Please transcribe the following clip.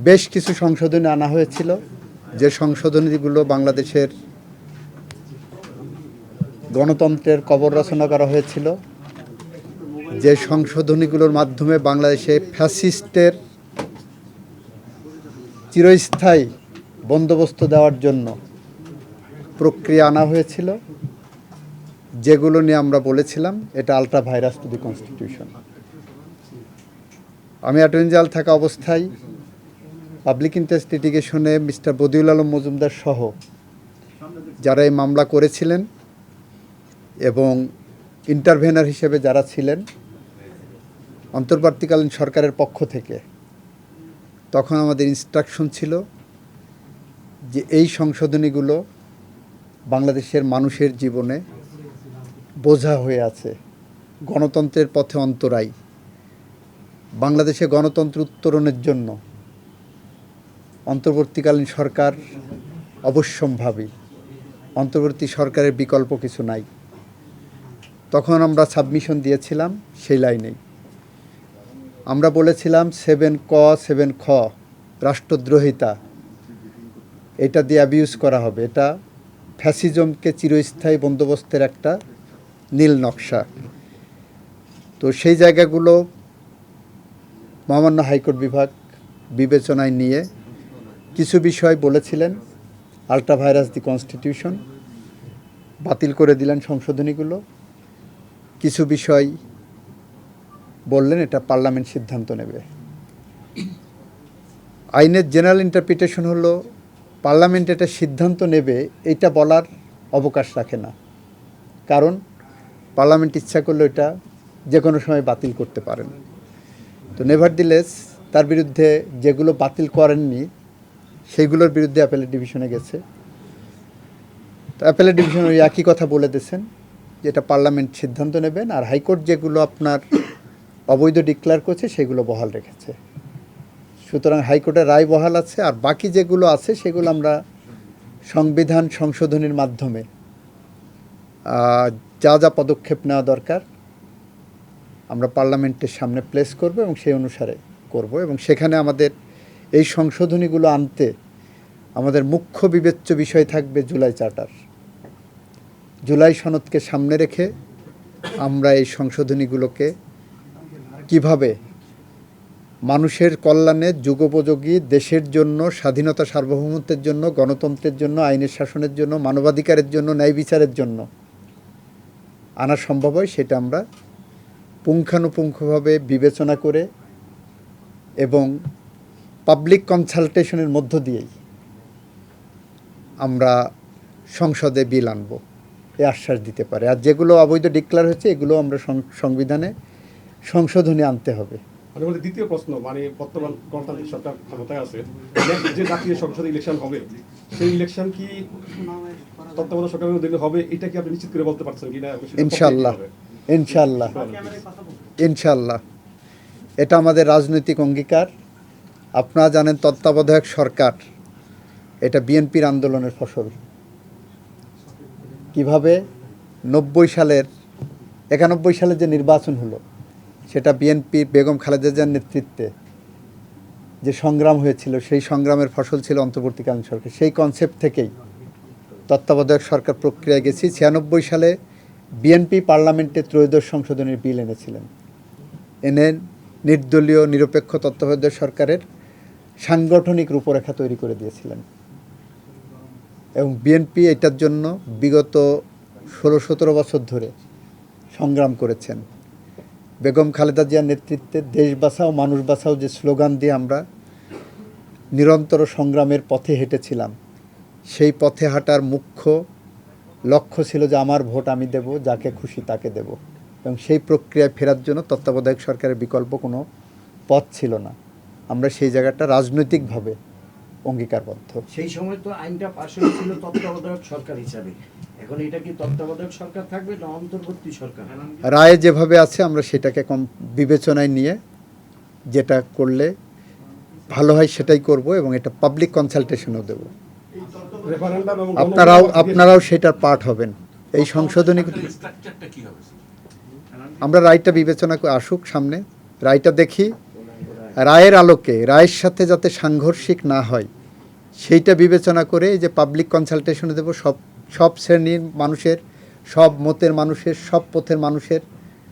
বেশ কিছু সংশোধনী আনা হয়েছিল, যে সংশোধনীগুলো বাংলাদেশের গণতন্ত্রের কবর রচনা করা হয়েছিল, যে সংশোধনীগুলোর মাধ্যমে বাংলাদেশে ফ্যাসিস্টের চিরস্থায়ী বন্দোবস্ত দেওয়ার জন্য প্রক্রিয়া আনা হয়েছিল, যেগুলো নিয়ে আমরা বলেছিলাম এটা ultra vires to the constitution. আমি অ্যাটর্নি জেনারেল থাকা অবস্থায় পাবলিক ইন্টারেস্ট লিটিগেশনে মিস্টার বদিউল আলম মজুমদার সহ যারা এই মামলা করেছিলেন এবং ইন্টারভেনার হিসেবে যারা ছিলেন অন্তর্বর্তীকালীন সরকারের পক্ষ থেকে, তখন আমাদের ইনস্ট্রাকশন ছিল যে এই সংশোধনীগুলো বাংলাদেশের মানুষের জীবনে বোঝা হয়ে আছে, গণতন্ত্রের পথে অন্তরায়। বাংলাদেশে গণতন্ত্র উত্তরণের জন্য অন্তর্বর্তীকালীন সরকার অবশ্যম্ভাবী, অন্তর্বর্তী সরকারের বিকল্প কিছু নাই। তখন আমরা সাবমিশন দিয়েছিলাম সেই লাইনেই। আমরা বলেছিলাম 7ক 7খ রাষ্ট্রদ্রোহিতা, এটা দিয়ে অ্যাবিউজ করা হবে, এটা ফ্যাসিজমকে চিরস্থায়ী বন্দোবস্তের একটা নীল নকশা। তো সেই জায়গাগুলো মহামান্য হাইকোর্ট বিভাগ বিবেচনায় নিয়ে কিছু বিষয় বলেছিলেন আলট্রা ভাইরাস দি কনস্টিটিউশন, বাতিল করে দিলেন সংশোধনীগুলো। কিছু বিষয় বললেন এটা পার্লামেন্ট সিদ্ধান্ত নেবে। আইনের জেনারেল ইন্টারপ্রিটেশন হলো পার্লামেন্ট এটা সিদ্ধান্ত নেবে, এটা বলার অবকাশ রাখে না, কারণ পার্লামেন্ট ইচ্ছা করলে এটা যে কোনো সময় বাতিল করতে পারেন। তো নেভারদিলেস তার বিরুদ্ধে যেগুলো বাতিল করেননি সেইগুলোর বিরুদ্ধে অ্যাপেলেট ডিভিশনে গেছে। তো অ্যাপেলেট ডিভিশন ওই একই কথা বলে দিয়েছেন যে এটা পার্লামেন্ট সিদ্ধান্ত নেবেন, আর হাইকোর্ট যেগুলো আপনার অবৈধ ডিক্লেয়ার করছে সেগুলো বহাল রেখেছে। সুতরাং হাইকোর্টের রায় বহাল আছে, আর বাকি যেগুলো আছে সেগুলো আমরা সংবিধান সংশোধনীর মাধ্যমে যা যা পদক্ষেপ নেওয়া দরকার আমরা পার্লামেন্টের সামনে প্লেস করব এবং সেই অনুসারে করব। এবং সেখানে আমাদের এই সংশোধনীগুলো আনতে আমাদের মুখ্য বিবেচ্য বিষয় থাকবে জুলাই চার্টার। জুলাই সনদকে সামনে রেখে আমরা এই সংশোধনীগুলোকে কিভাবে মানুষের কল্যাণে, যুগোপযোগী, দেশের জন্য, স্বাধীনতা সার্বভৌমত্বের জন্য, গণতন্ত্রের জন্য, আইনের শাসনের জন্য, মানবাধিকারের জন্য, ন্যায় বিচারের জন্য আনা সম্ভব হয় সেটা আমরা পুঙ্খানুপুঙ্খভাবে বিবেচনা করে এবং পাবলিক কনসালটেশনের মধ্য দিয়েই আমরা সংসদে বিল আনব, এ আশ্বাস দিতে পারে। আর যেগুলো অবৈধ ডিক্লেয়ার হয়েছে এগুলো আমরা সংবিধানে সংশোধনী আনতে হবে। দ্বিতীয় প্রশ্ন, মানে বর্তমান গণতান্ত্রিক সরকার ক্ষমতায় আছে, যে জাতীয় সংসদ ইলেকশন হবে সেই ইলেকশন কি তত্ত্বাবধায়ক সরকারের অধীনে হবে, এটা কি আপনি নিশ্চিত করে বলতে পারছেন কিনা? ইনশাআল্লাহ, ইনশাআল্লাহ, ইনশাআল্লাহ, এটা আমাদের রাজনৈতিক অঙ্গীকার। আপনারা জানেন তত্ত্বাবধায়ক সরকার এটা বিএনপির আন্দোলনের ফসল। কিভাবে 91 সালের যে নির্বাচন হলো সেটা বিএনপির বেগম খালেদা জিয়ার নেতৃত্বে যে সংগ্রাম হয়েছিল সেই সংগ্রামের ফসল ছিল অন্তর্বর্তীকালীন সরকার। সেই কনসেপ্ট থেকেই তত্ত্বাবধায়ক সরকার প্রক্রিয়ায় গেছি। 96 সালে বিএনপি পার্লামেন্টে ত্রয়োদশ সংশোধনীর বিল এনেছিলেন, এনে নির্দলীয় নিরপেক্ষ তত্ত্বাবধায়ক সরকারের সাংগঠনিক রূপরেখা তৈরি করে দিয়েছিলেন। এবং বিএনপি এটার জন্য বিগত 16-17 বছর ধরে সংগ্রাম করেছেন। বেগম খালেদা জিয়ার নেতৃত্বে দেশ বাঁচাও মানুষ বাঁচাও যে স্লোগান দিয়ে আমরা নিরন্তর সংগ্রামের পথে হেঁটেছিলাম, সেই পথে হাঁটার মুখ্য লক্ষ্য ছিল যে আমার ভোট আমি দেব, যাকে খুশি তাকে দেব। এবং সেই প্রক্রিয়ায় ফেরার জন্য তত্ত্বাবধায়ক সরকারের বিকল্প কোনো পথ ছিল না। আমরা সেই জায়গাটা রাজনৈতিকভাবে অঙ্গীকারবদ্ধ। সেই সময় তো আইনটা পাশ হয়েছিল তত্ত্বাবধায়ক সরকার হিসাবে, এখন এটা কি তত্ত্বাবধায়ক সরকার থাকবে না অন্তর্বর্তী সরকার? রায়ে যেভাবে আছে আমরা সেটাকে বিবেচনায় নিয়ে যেটা করলে ভালো হয় সেটাই করব এবং এটা পাবলিক কনসালটেশনও দেব। আপনারাও সেটার পার্ট হবেন। এই সংশোধনী আমরা রায়টা বিবেচনা করে আসুক সামনে, রায়টা দেখি, রায়ের আলোকে রায়ের সাথে যাতে সাংঘর্ষিক না হয় সেইটা বিবেচনা করে এই যে পাবলিক কনসালটেশনে দেবো সব শ্রেণীর মানুষের, সব মতের মানুষের, সব পথের মানুষের